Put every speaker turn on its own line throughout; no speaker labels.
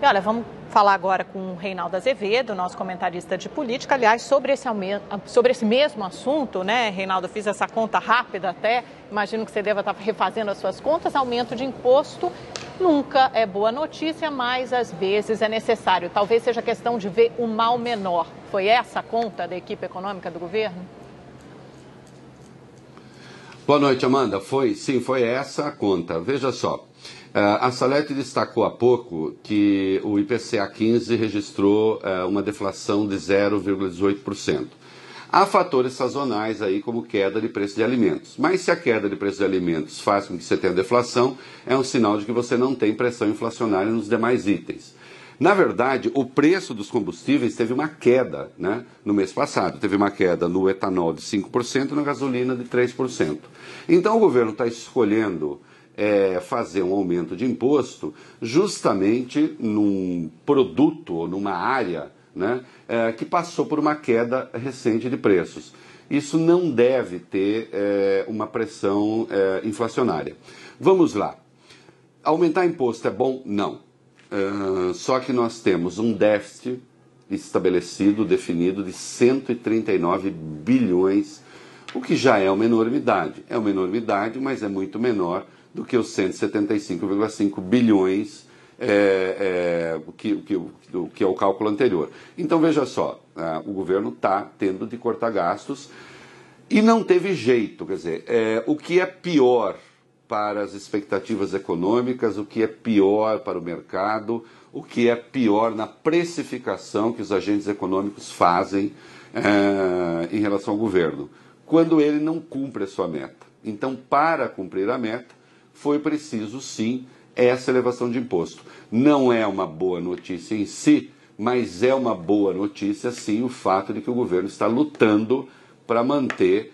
E olha, vamos falar agora com o Reinaldo Azevedo, nosso comentarista de política. Aliás, sobre esse mesmo assunto, né, Reinaldo, eu fiz essa conta rápida até, imagino que você deva estar refazendo as suas contas. Aumento de imposto nunca é boa notícia, mas às vezes é necessário. Talvez seja questão de ver o mal menor. Foi essa a conta da equipe econômica do governo?
Boa noite, Amanda. Foi essa a conta. Veja só. A Salete destacou há pouco que o IPCA 15 registrou uma deflação de 0,18%. Há fatores sazonais aí, como queda de preço de alimentos. Mas se a queda de preço de alimentos faz com que você tenha deflação, é um sinal de que você não tem pressão inflacionária nos demais itens. Na verdade, o preço dos combustíveis teve uma queda, né, no mês passado. Teve uma queda no etanol de 5% e na gasolina de 3%. Então o governo está escolhendo fazer um aumento de imposto justamente num produto ou numa área, né, que passou por uma queda recente de preços. Isso não deve ter uma pressão inflacionária. Vamos lá. Aumentar imposto é bom? Não. Só que nós temos um déficit estabelecido, definido, de 139 bilhões, o que já é uma enormidade. É uma enormidade, mas é muito menor do que os 175,5 bilhões, que é o cálculo anterior. Então, veja só, o governo está tendo de cortar gastos e não teve jeito. Quer dizer, o que é pior para as expectativas econômicas, o que é pior para o mercado, o que é pior na precificação que os agentes econômicos fazem em relação ao governo, quando ele não cumpre a sua meta. Então, para cumprir a meta, foi preciso, sim, essa elevação de imposto. Não é uma boa notícia em si, mas é uma boa notícia, sim, o fato de que o governo está lutando para manter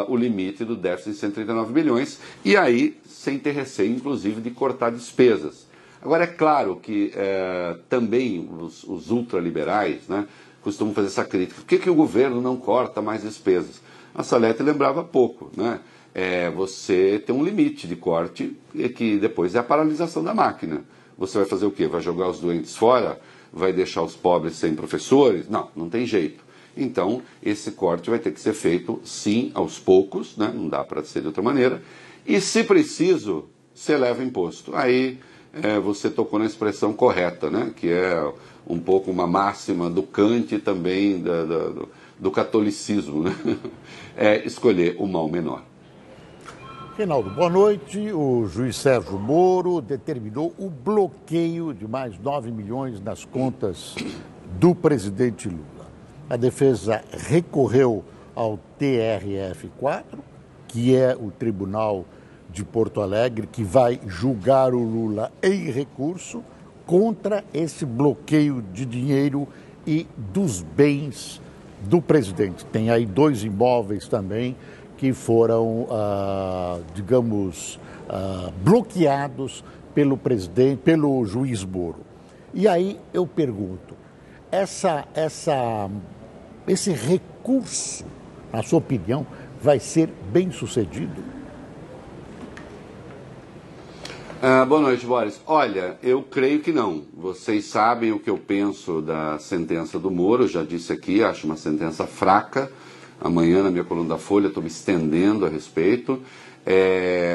o limite do déficit em 139 bilhões, e aí sem ter receio, inclusive, de cortar despesas. Agora, é claro que também os ultraliberais, né, costumam fazer essa crítica. Por que o governo não corta mais despesas? A Salete lembrava há pouco, né? Você tem um limite de corte, que depois é a paralisação da máquina. Você vai fazer o quê? Vai jogar os doentes fora? Vai deixar os pobres sem professores? Não tem jeito. Então, esse corte vai ter que ser feito, sim, aos poucos, né? Não dá para ser de outra maneira. E, se preciso, você eleva imposto. Aí você tocou na expressão correta, né? Que é um pouco uma máxima do Kant e também do catolicismo, né? É escolher o mal menor.
Reinaldo, boa noite. O juiz Sérgio Moro determinou o bloqueio de mais 9 milhões nas contas do presidente Lula. A defesa recorreu ao TRF4, que é o Tribunal de Porto Alegre, que vai julgar o Lula em recurso contra esse bloqueio de dinheiro e dos bens do presidente. Tem aí 2 imóveis também que foram, bloqueados pelo presidente, pelo juiz Moro. E aí eu pergunto, esse recurso, na sua opinião, vai ser bem sucedido?
Boa noite, Boris. Olha, eu creio que não. Vocês sabem o que eu penso da sentença do Moro, eu já disse aqui, acho uma sentença fraca. Amanhã, na minha coluna da Folha, estou me estendendo a respeito.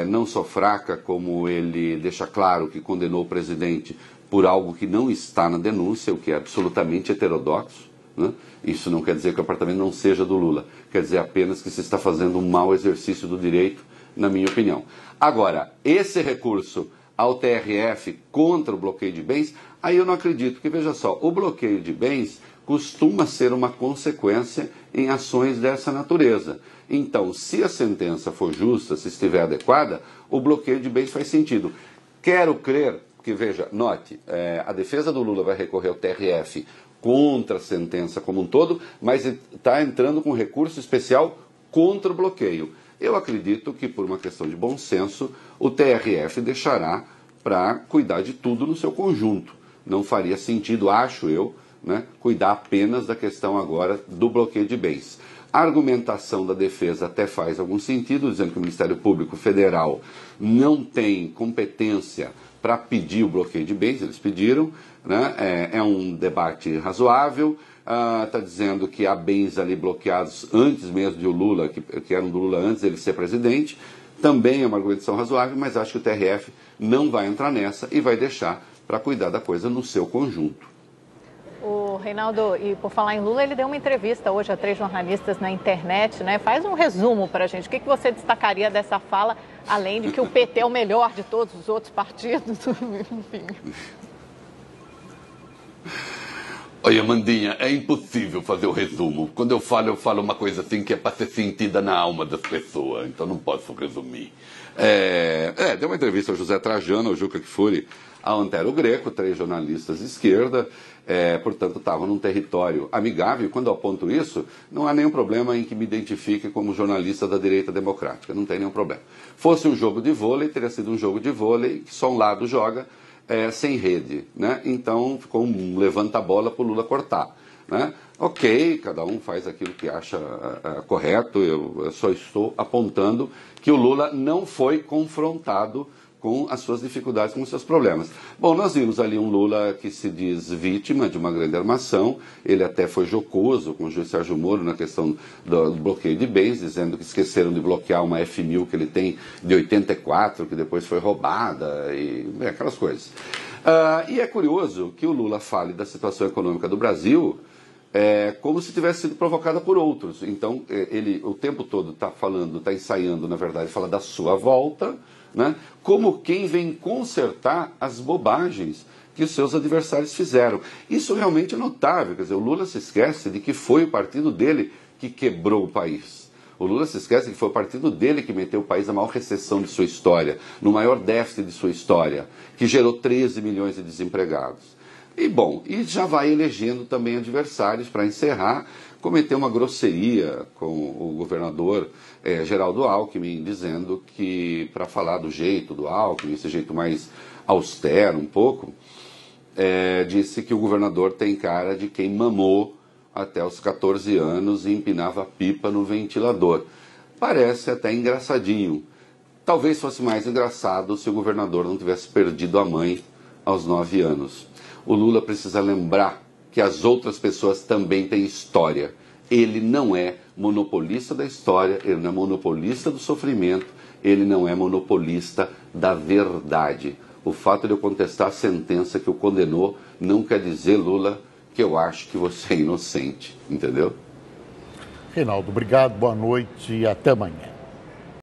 Não só fraca, como ele deixa claro que condenou o presidente por algo que não está na denúncia, o que é absolutamente heterodoxo, né? Isso não quer dizer que o apartamento não seja do Lula, quer dizer apenas que se está fazendo um mau exercício do direito, na minha opinião. Agora, esse recurso ao TRF contra o bloqueio de bens, aí eu não acredito, porque veja só, o bloqueio de bens costuma ser uma consequência em ações dessa natureza. Então, se a sentença for justa, se estiver adequada, o bloqueio de bens faz sentido. Quero crer, porque veja, note, a defesa do Lula vai recorrer ao TRF contra a sentença como um todo, mas está entrando com recurso especial contra o bloqueio. Eu acredito que, por uma questão de bom senso, o TRF deixará para cuidar de tudo no seu conjunto. Não faria sentido, acho eu, né, cuidar apenas da questão agora do bloqueio de bens. A argumentação da defesa até faz algum sentido, dizendo que o Ministério Público Federal não tem competência para pedir o bloqueio de bens, eles pediram, né? É um debate razoável. Está dizendo que há bens ali bloqueados antes mesmo de o Lula, que eram do Lula antes dele ser presidente. Também é uma argumentação razoável, mas acho que o TRF não vai entrar nessa e vai deixar para cuidar da coisa no seu conjunto.
O Reinaldo, e por falar em Lula, ele deu uma entrevista hoje a 3 jornalistas na internet, né? Faz um resumo para a gente. O que você destacaria dessa fala, além de que o PT é o melhor de todos os outros partidos? Enfim.
Olha, Mandinha, é impossível fazer o resumo. Quando eu falo uma coisa assim que é para ser sentida na alma das pessoas, então não posso resumir.
Deu uma entrevista ao José Trajano, ao Juca Kfouri, ao Antero Greco, 3 jornalistas de esquerda, portanto estavam num território amigável. Quando eu aponto isso, não há nenhum problema em que me identifique como jornalista da direita democrática, não tem nenhum problema. Fosse um jogo de vôlei, teria sido um jogo de vôlei que só um lado joga, sem rede, né? Então ficou um levanta-bola para o Lula cortar, né? Ok, cada um faz aquilo que acha correto, eu só estou apontando que o Lula não foi confrontado com as suas dificuldades, com os seus problemas. Bom, nós vimos ali um Lula que se diz vítima de uma grande armação, ele até foi jocoso com o juiz Sérgio Moro na questão do bloqueio de bens, dizendo que esqueceram de bloquear uma F1000 que ele tem de 84, que depois foi roubada, e aquelas coisas. E é curioso que o Lula fale da situação econômica do Brasil como se tivesse sido provocada por outros. Então, ele o tempo todo está ensaiando, na verdade, fala da sua volta, né? Como quem vem consertar as bobagens que os seus adversários fizeram. Isso realmente é notável. Quer dizer, o Lula se esquece de que foi o partido dele que quebrou o país. O Lula se esquece que foi o partido dele que meteu o país na maior recessão de sua história, no maior déficit de sua história, que gerou 13 milhões de desempregados. E bom, e já vai elegendo também adversários para encerrar, cometeu uma grosseria com o governador Geraldo Alckmin, dizendo que, para falar do jeito do Alckmin, esse jeito mais austero um pouco, disse que o governador tem cara de quem mamou até os 14 anos e empinava pipa no ventilador. Parece até engraçadinho. Talvez fosse mais engraçado se o governador não tivesse perdido a mãe aos 9 anos. O Lula precisa lembrar que as outras pessoas também têm história. Ele não é monopolista da história, ele não é monopolista do sofrimento, ele não é monopolista da verdade. O fato de eu contestar a sentença que o condenou não quer dizer, Lula, que eu acho que você é inocente, entendeu?
Reinaldo, obrigado, boa noite e até amanhã.